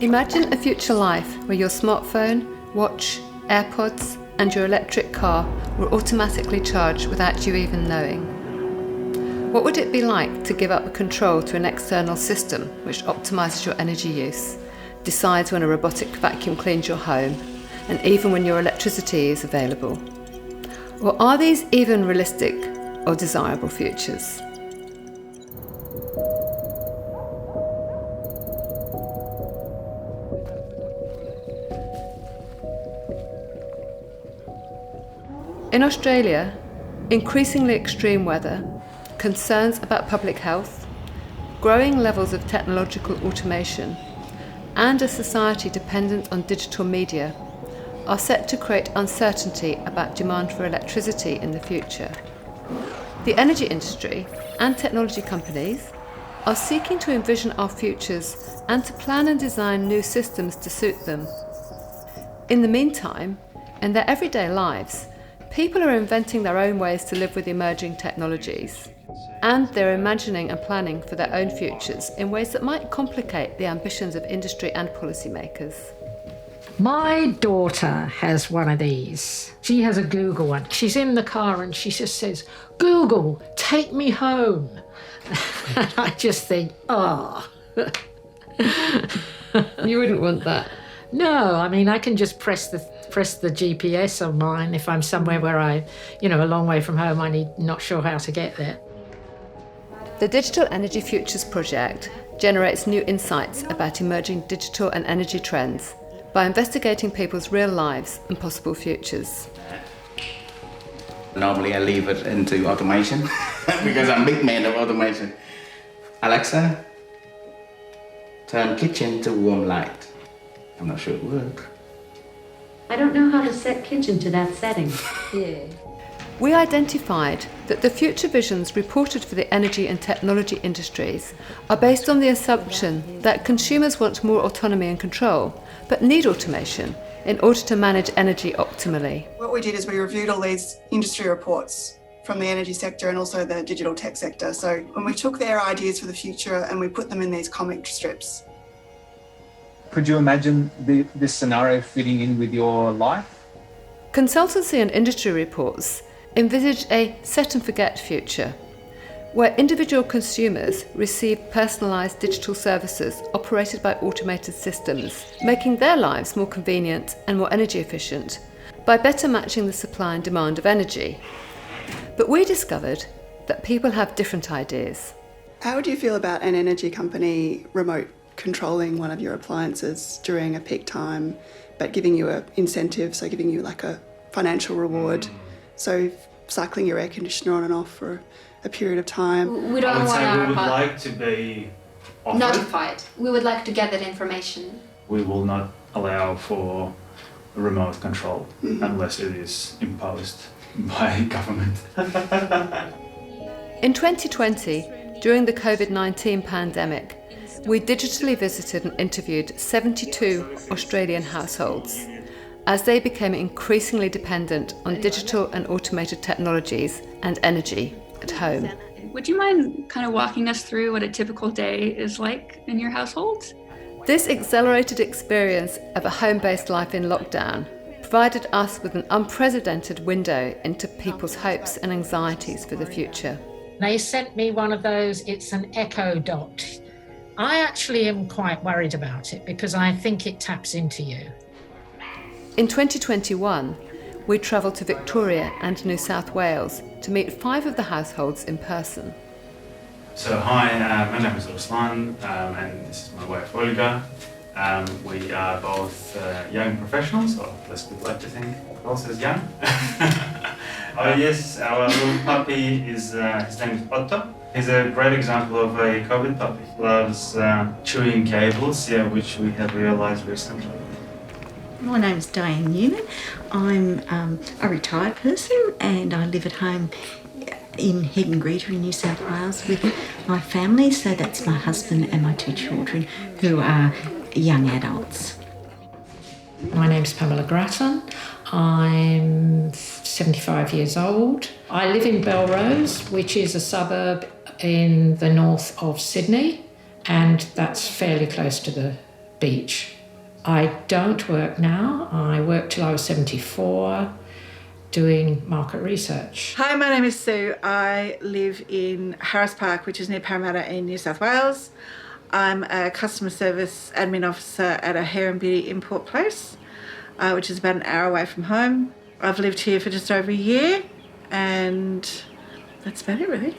Imagine a future life where your smartphone, watch, AirPods and your electric car were automatically charged without you even knowing. What would it be like to give up control to an external system which optimises your energy use, decides when a robotic vacuum cleans your home, and even when your electricity is available? Or are these even realistic or desirable futures? In Australia, increasingly extreme weather, concerns about public health, growing levels of technological automation, and a society dependent on digital media are set to create uncertainty about demand for electricity in the future. The energy industry and technology companies are seeking to envision our futures and to plan and design new systems to suit them. In the meantime, in their everyday lives, people are inventing their own ways to live with emerging technologies, and they're imagining and planning for their own futures in ways that might complicate the ambitions of industry and policymakers. My daughter has one of these. She has a Google one. She's in the car and she just says, "Google, take me home." And I just think, oh. You wouldn't want that. No, I mean, I can just press the GPS on mine if I'm somewhere where a long way from home, not sure how to get there. The Digital Energy Futures project generates new insights about emerging digital and energy trends by investigating people's real lives and possible futures. Normally I leave it into automation because I'm a big man of automation. Alexa, turn kitchen to warm light. I'm not sure it works. I don't know how to set kitchen to that setting. Yeah. We identified that the future visions reported for the energy and technology industries are based on the assumption that consumers want more autonomy and control, but need automation in order to manage energy optimally. What we did is we reviewed all these industry reports from the energy sector and also the digital tech sector. So when we took their ideas for the future and we put them in these comic strips. Could you imagine this scenario fitting in with your life? Consultancy and industry reports envisage a set-and-forget future, where individual consumers receive personalised digital services operated by automated systems, making their lives more convenient and more energy efficient by better matching the supply and demand of energy. But we discovered that people have different ideas. How would you feel about an energy company remote controlling one of your appliances during a peak time, but giving you an incentive, so giving you like a financial reward? So cycling your air conditioner on and off for a period of time. We don't I would want say we our would like to be offered. notified. We would like to get that information. We will not allow for remote control unless it is imposed by government. In 2020, during the COVID-19 pandemic, we digitally visited and interviewed 72 Australian households as they became increasingly dependent on digital and automated technologies and energy at home. Would you mind kind of walking us through what a typical day is like in your household? This accelerated experience of a home-based life in lockdown provided us with an unprecedented window into people's hopes and anxieties for the future. They sent me one of those, it's an Echo Dot. I actually am quite worried about it because I think it taps into you. In 2021, we travelled to Victoria and New South Wales to meet 5 of the households in person. So hi, my name is Ruslan and this is my wife Olga. We are both young professionals, or at least we'd like to think of us as young. Oh yes, our little puppy is, his name is Otto. He's a great example of a COVID puppy. Loves chewing cables, which we have realised recently. My name's Diane Newman. I'm a retired person and I live at home in Head and Greta in New South Wales with my family. So that's my husband and my 2 children who are young adults. My name's Pamela Grattan. I'm 75 years old. I live in Belrose, which is a suburb in the north of Sydney, and that's fairly close to the beach. I don't work now. I worked till I was 74 doing market research. Hi, my name is Sue. I live in Harris Park, which is near Parramatta in New South Wales. I'm a customer service admin officer at a hair and beauty import place, which is about an hour away from home. I've lived here for just over a year, and that's about it, really.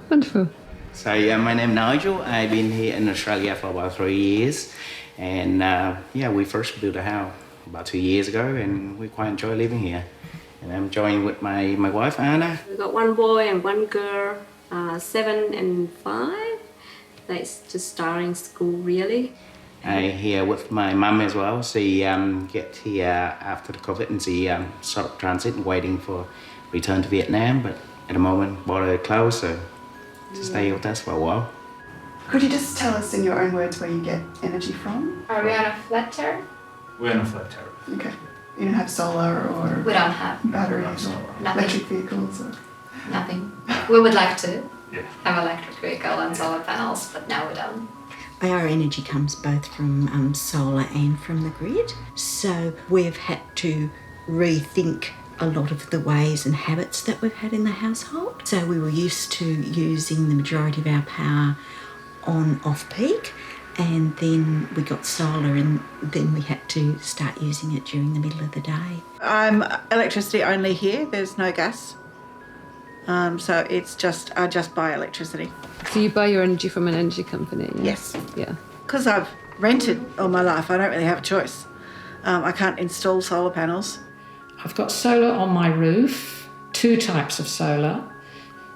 Wonderful. So my name is Nigel. I've been here in Australia for about 3 years. And we first built a house about 2 years ago, and we quite enjoy living here. And I'm joined with my wife, Anna. We've got one boy and one girl, 7 and 5. That's just starting school, really. I'm here with my mum as well. She get here after the COVID, and she sort of transit and waiting for return to Vietnam. But at the moment, border closed, so she stay with us for a while. Could you just tell us in your own words where you get energy from? Are we on a flat tariff? We're on a flat tariff. Okay. You don't have solar or We don't have batteries or Nothing. electric vehicles? Or... nothing. We would like to Yeah. have electric vehicle and solar panels, but now we don't. Our energy comes both from solar and from the grid. So we've had to rethink a lot of the ways and habits that we've had in the household. So we were used to using the majority of our power on off-peak, and then we got solar, and then we had to start using it during the middle of the day. I'm electricity only here. There's no gas. So it's just, I just buy electricity. So you buy your energy from an energy company? Yes. Yeah. Because I've rented all my life, I don't really have a choice. I can't install solar panels. I've got solar on my roof, 2 types of solar,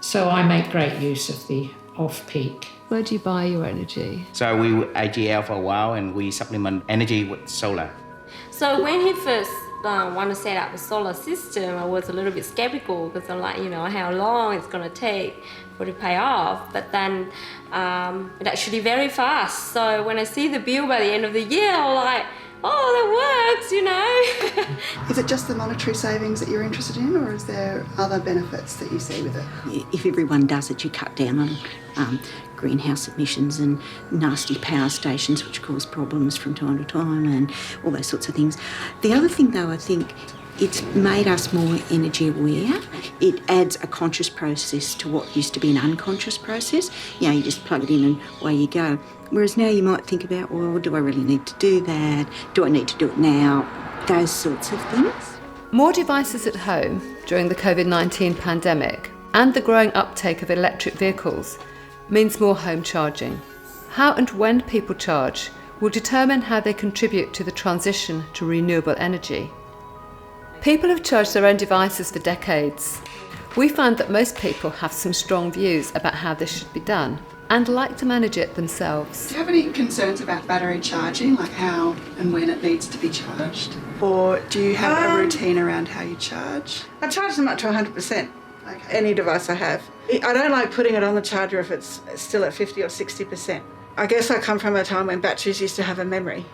so I make great use of the off-peak. Where do you buy your energy? So we were IGL for a while, and we supplement energy with solar. So when he first wanted to set up a solar system, I was a little bit skeptical because I'm like, how long it's going to take for it to pay off. But then it actually very fast. So when I see the bill by the end of the year, I'm like, oh, that works, Is it just the monetary savings that you're interested in, or is there other benefits that you see with it? If everyone does it, you cut down on greenhouse emissions and nasty power stations which cause problems from time to time and all those sorts of things. The other thing, though, I think it's made us more energy aware. It adds a conscious process to what used to be an unconscious process. You just plug it in and away you go. Whereas now you might think about, well, do I really need to do that? Do I need to do it now? Those sorts of things. More devices at home during the COVID-19 pandemic and the growing uptake of electric vehicles means more home charging. How and when people charge will determine how they contribute to the transition to renewable energy. People have charged their own devices for decades. We found that most people have some strong views about how this should be done and like to manage it themselves. Do you have any concerns about battery charging, like how and when it needs to be charged? Or do you have a routine around how you charge? I charge them up to 100%, any device I have. I don't like putting it on the charger if it's still at 50 or 60%. I guess I come from a time when batteries used to have a memory.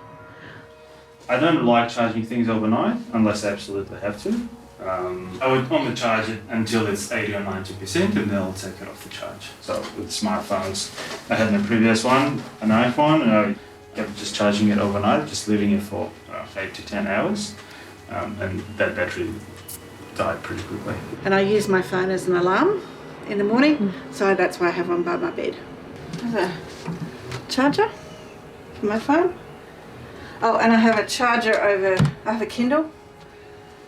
I don't like charging things overnight unless I absolutely have to. I would only charge it until it's 80 or 90%, and then I'll take it off the charge. So with smartphones, I had my previous one, an iPhone, and I kept just charging it overnight, just leaving it for 8 to 10 hours, and that battery died pretty quickly. And I use my phone as an alarm in the morning, so that's why I have one by my bed. There's a charger for my phone. Oh, and I have a charger I have a Kindle,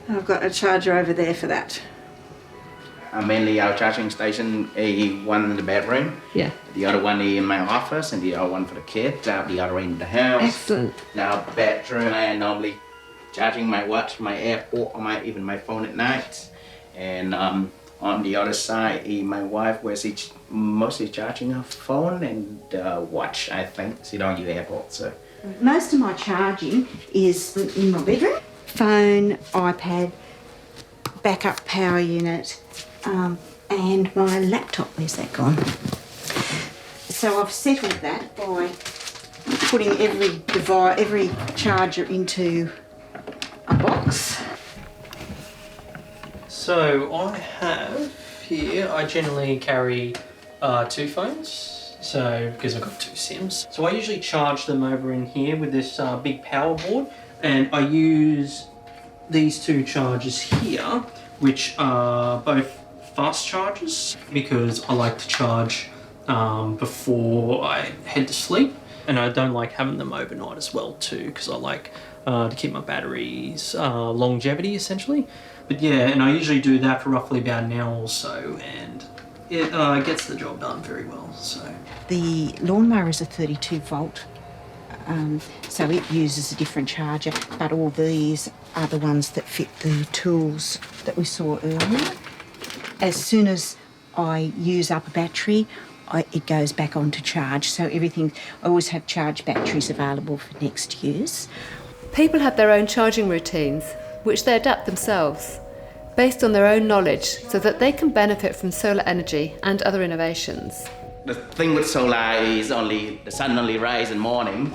and I've got a charger over there for that. Mainly our charging station, one in the bedroom. Yeah. The other one in my office, and the other one for the kids. The other in the house. Excellent. Now bedroom, I normally charging my watch, my AirPod, or even my phone at night. And on the other side, my wife, where she's mostly charging her phone and watch. I think she don't use AirPods. So. Most of my charging is in my bedroom. Phone, iPad, backup power unit, and my laptop. Where's that gone? So I've settled that by putting every charger into a box. So I have here, I generally carry 2 phones. So, because I've got 2 SIMs. So I usually charge them over in here with this big power board, and I use these 2 chargers here, which are both fast chargers, because I like to charge before I head to sleep, and I don't like having them overnight as well too, because I like to keep my batteries longevity essentially. But yeah, and I usually do that for roughly about an hour or so, and it gets the job done very well. So The lawnmower is a 32 volt, so it uses a different charger, but all these are the ones that fit the tools that we saw earlier. As soon as I use up a battery, it goes back on to charge. So everything, I always have charge batteries available for next use. People have their own charging routines, which they adapt themselves, based on their own knowledge, so that they can benefit from solar energy and other innovations. The thing with solar is the sun only rises in the morning.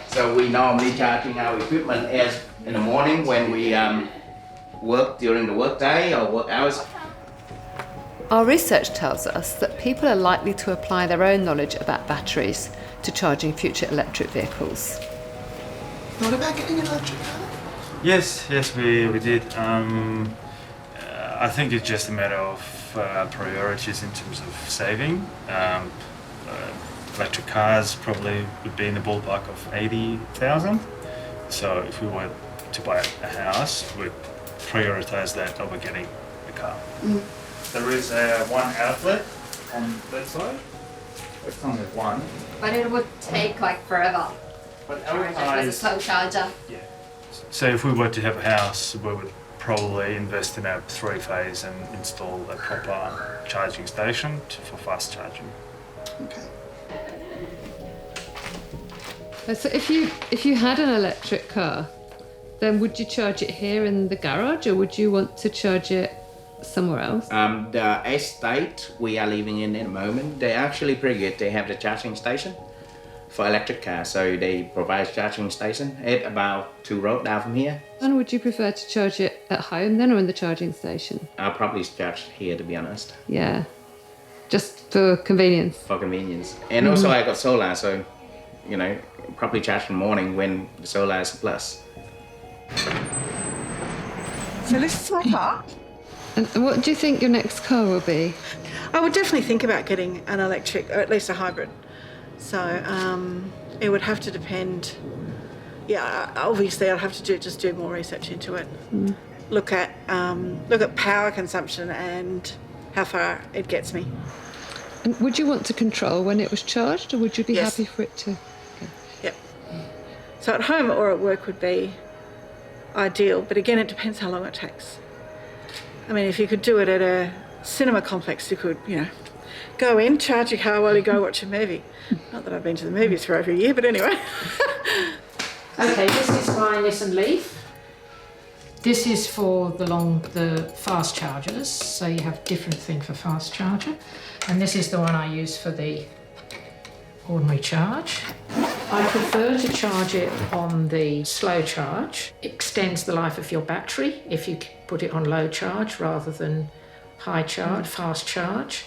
So we normally charging our equipment as in the morning when we work during the work day or work hours. Our research tells us that people are likely to apply their own knowledge about batteries to charging future electric vehicles. What about getting an electric car? Yes, we did. I think it's just a matter of priorities in terms of saving. Electric cars probably would be in the ballpark of 80,000. So if we were to buy a house, we'd prioritise that over getting a car. Mm. There is one outlet on that side. It's only one. But it would take like forever. But Charger, with a slow charger. Yeah. So if we were to have a house, we would probably invest in a 3-phase and install a proper charging station for fast charging. Okay. So if you had an electric car, then would you charge it here in the garage, or would you want to charge it somewhere else? The estate we are living in at the moment, they're actually pretty good. They have the charging station for electric cars, so they provide charging station at about 2 roads down from here. And would you prefer to charge it at home then, or in the charging station? I'll probably charge here, to be honest. Yeah, just for convenience. For convenience. And also I got solar, so, you know, probably charge in the morning when the solar is a plus. So this is my car. And what do you think your next car will be? I would definitely think about getting an electric, or at least a hybrid. So it would have to depend. Yeah, obviously I'd have to do more research into it. Mm. Look at power consumption and how far it gets me. And would you want to control when it was charged, or would you be Yes. happy for it to? Yep. So at home or at work would be ideal, but again, it depends how long it takes. I mean, if you could do it at a cinema complex, you could, go in, charge your car while you go watch a movie. Not that I've been to the movies for over a year, but anyway. Okay, this is my Nissan Leaf. This is for the fast chargers, so you have a different thing for fast charger. And this is the one I use for the ordinary charge. I prefer to charge it on the slow charge. It extends the life of your battery if you put it on low charge rather than high charge, fast charge.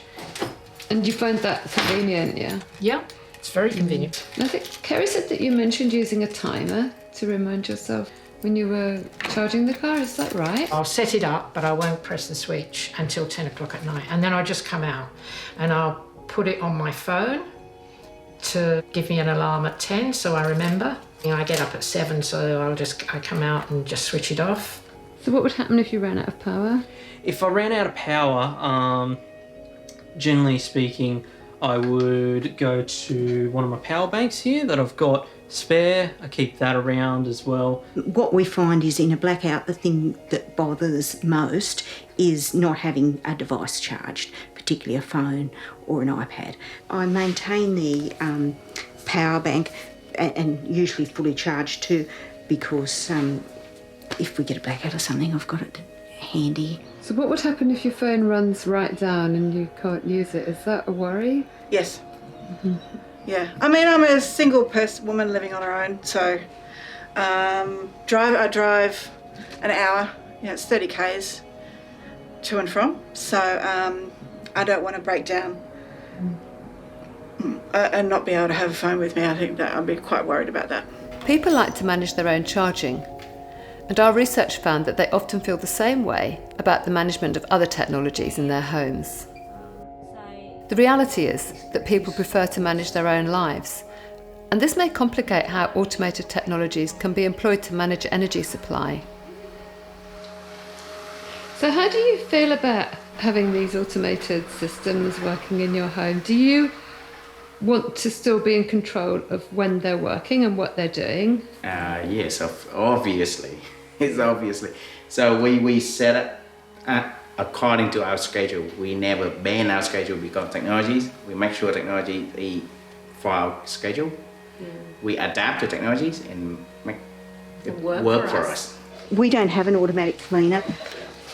And you find that convenient, yeah? Yeah, it's very convenient. I think Kerry said that you mentioned using a timer to remind yourself when you were charging the car, is that right? I'll set it up, but I won't press the switch until 10 o'clock at night. And then I'll just come out and I'll put it on my phone to give me an alarm at 10, so I remember. I get up at 7, so I come out and just switch it off. So what would happen if you ran out of power? If I ran out of power, generally speaking, I would go to one of my power banks here that I've got spare. I keep that around as well. What we find is in a blackout, the thing that bothers most is not having a device charged, particularly a phone or an iPad. I maintain the power bank and usually fully charged too, because if we get a blackout or something, I've got it handy. So what would happen if your phone runs right down and you can't use it? Is that a worry? Yes. Mm-hmm. Yeah. I mean, I'm a single woman living on her own, so I drive an hour. It's 30 k's to and from. So I don't want to break down and not be able to have a phone with me. I think that I'd be quite worried about that. People like to manage their own charging, and our research found that they often feel the same way about the management of other technologies in their homes. The reality is that people prefer to manage their own lives, and this may complicate how automated technologies can be employed to manage energy supply. So how do you feel about having these automated systems working in your home? Do you want to still be in control of when they're working and what they're doing? Yes, obviously. It's obviously. So we set it according to our schedule. We never ban our schedule because technologies. We make sure technology is for our schedule. We adapt to technologies and make it work for us. We don't have an automatic cleaner.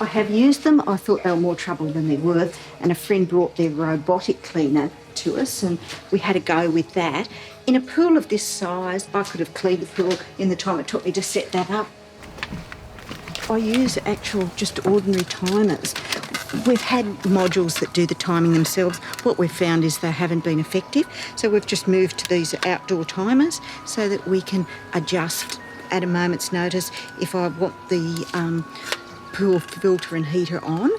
I have used them. I thought they were more trouble than they're worth, and a friend brought their robotic cleaner to us and we had a go with that. In a pool of this size, I could have cleaned the pool in the time it took me to set that up. I use just ordinary timers. We've had modules that do the timing themselves. What we've found is they haven't been effective, so we've just moved to these outdoor timers so that we can adjust at a moment's notice if I want the pool filter and heater on.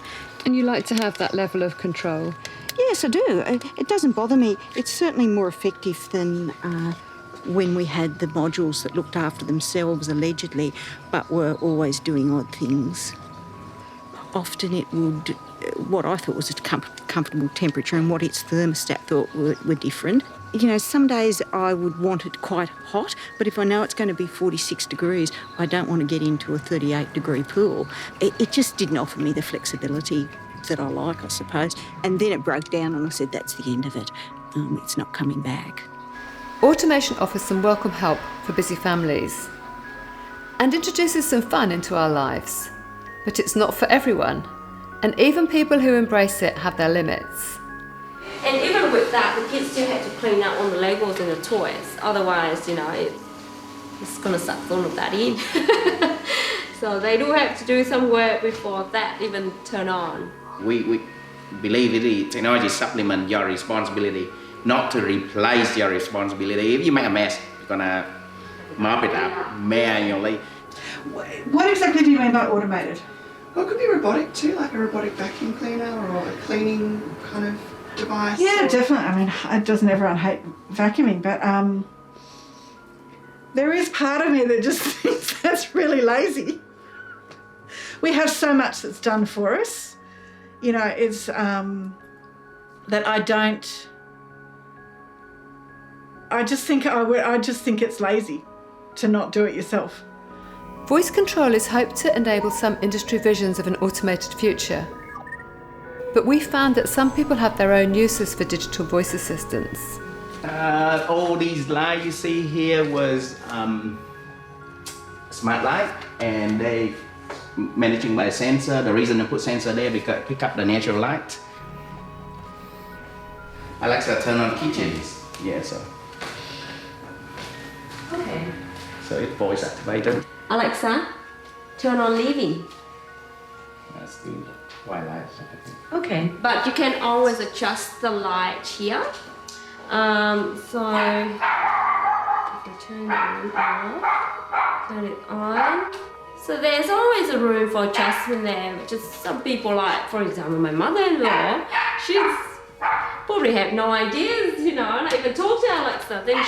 And you like to have that level of control? Yes, I do. It doesn't bother me. It's certainly more effective than when we had the modules that looked after themselves, allegedly, but were always doing odd things. Often it would, what I thought was a comfortable temperature and what its thermostat thought were different. You know, some days I would want it quite hot, but if I know it's going to be 46 degrees, I don't want to get into a 38-degree pool. It just didn't offer me the flexibility that I like, I suppose. And then it broke down and I said, that's the end of it. It's not coming back. Automation offers some welcome help for busy families and introduces some fun into our lives. But it's not for everyone, and even people who embrace it have their limits. And even with that, the kids still had to clean up all the Legos and the toys. Otherwise, you know, it's going to suck all of that in. So they do have to do some work before that even turn on. We believe that technology supplement your responsibility, not to replace your responsibility. If you make a mess, you're going to mop it up manually. What exactly do you mean by automated? Well, it could be robotic too, like a robotic vacuum cleaner or a cleaning kind of device. Yeah, definitely. I mean, doesn't everyone hate vacuuming? But there is part of me that just thinks that's really lazy. We have so much that's done for us. You know, it's that I don't. I just think it's lazy to not do it yourself. Voice control is hoped to enable some industry visions of an automated future. But we found that some people have their own uses for digital voice assistants. All these lights you see here was smart light, and they managing by sensor. The reason they put sensor there because pick up the natural light. Alexa, turn on kitchens. Yeah, so. Okay. So it's voice activated. Alexa, turn on living. That's the white light. Okay. But you can always adjust the light here. So if you turn it on, turn it on. So there's always a room for adjustment there, which is some people like, for example, my mother-in-law, she's probably have no ideas, you know, not even talk to Alexa. Then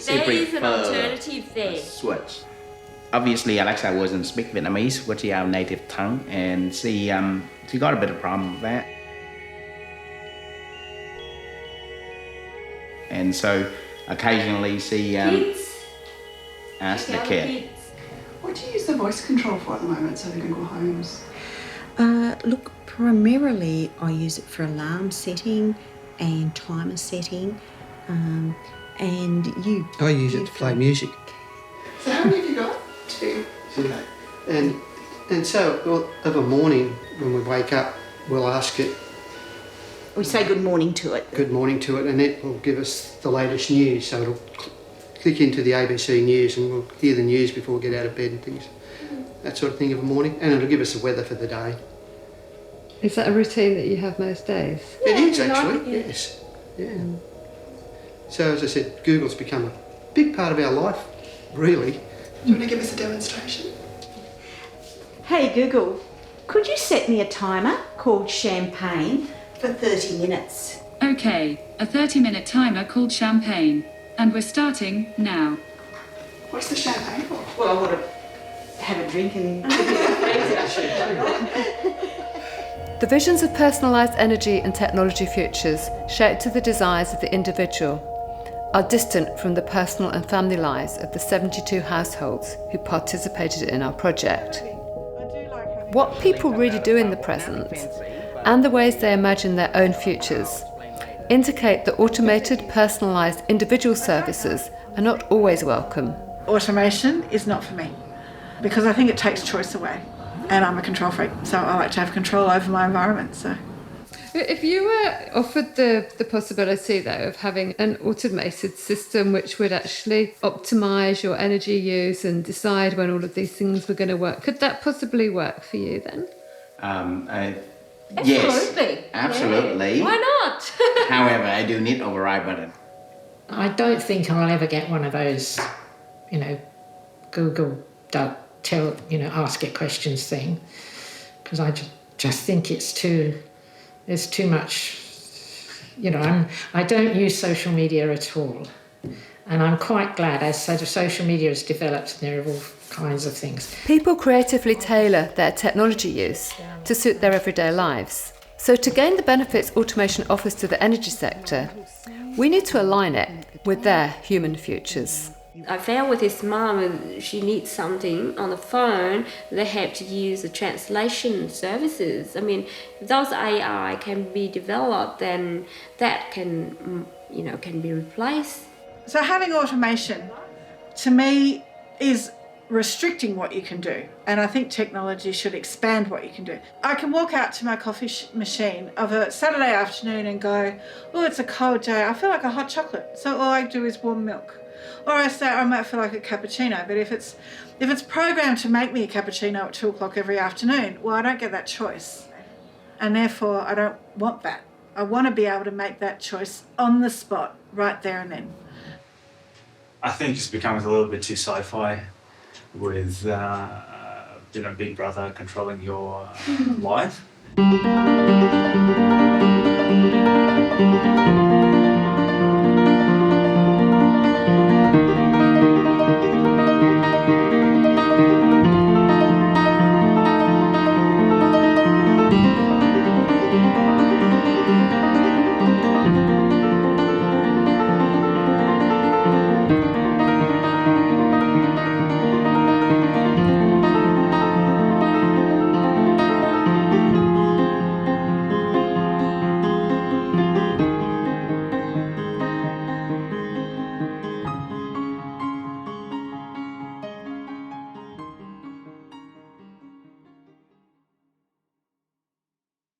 there is an alternative there. Switch. Obviously, Alexa wasn't speak Vietnamese, which is our native tongue, and she got a bit of problem with that. And so occasionally she asked the kid. What do you use the voice control for at the moment, so the Google Homes? Look, primarily I use it for alarm setting and timer setting, and you... I use it to play music. So how many have you got? Two. And so of a morning when we wake up, we'll ask it. We say good morning to it. Good morning to it, and it will give us the latest news. So it'll click into the ABC News and we'll hear the news before we get out of bed and things. That sort of thing of a morning. And it'll give us the weather for the day. Is that a routine that you have most days? It is actually, yes. Yeah. So as I said, Google's become a big part of our life, really. Do you want to give us a demonstration? Hey Google, could you set me a timer called Champagne for 30 minutes? Okay, a 30-minute timer called Champagne. And we're starting now. What's the champagne for? Well, I want to have a drink and The visions of personalised energy and technology futures, shaped to the desires of the individual, are distant from the personal and family lives of the 72 households who participated in our project. What people really do in the present, and the ways they imagine their own futures, indicate that automated, personalised individual services are not always welcome. Automation is not for me because I think it takes choice away, and I'm a control freak, so I like to have control over my environment. So, if you were offered the possibility, though, of having an automated system which would actually optimise your energy use and decide when all of these things were going to work, could that possibly work for you then? Yes, absolutely. Yeah. Why not? However, I do need override button. I don't think I'll ever get one of those, Google ask it questions thing, because I just think it's too much. I don't use social media at all, and I'm quite glad as social media has developed. There are all kinds of things. People creatively tailor their technology use to suit their everyday lives. So to gain the benefits automation offers to the energy sector, we need to align it with their human futures. I found with his mum, she needs something on the phone, they have to use the translation services. I mean, if those AI can be developed, then that can be replaced. so having automation, to me, is restricting what you can do, and I think technology should expand what you can do. I can walk out to my coffee machine of a Saturday afternoon and go, oh, it's a cold day, I feel like a hot chocolate, so all I do is warm milk. Or I might feel like a cappuccino, but if it's programmed to make me a cappuccino at 2 o'clock every afternoon, well, I don't get that choice, and therefore I don't want that. I want to be able to make that choice on the spot, right there and then. I think it's becoming a little bit too sci-fi with Big Brother controlling your life.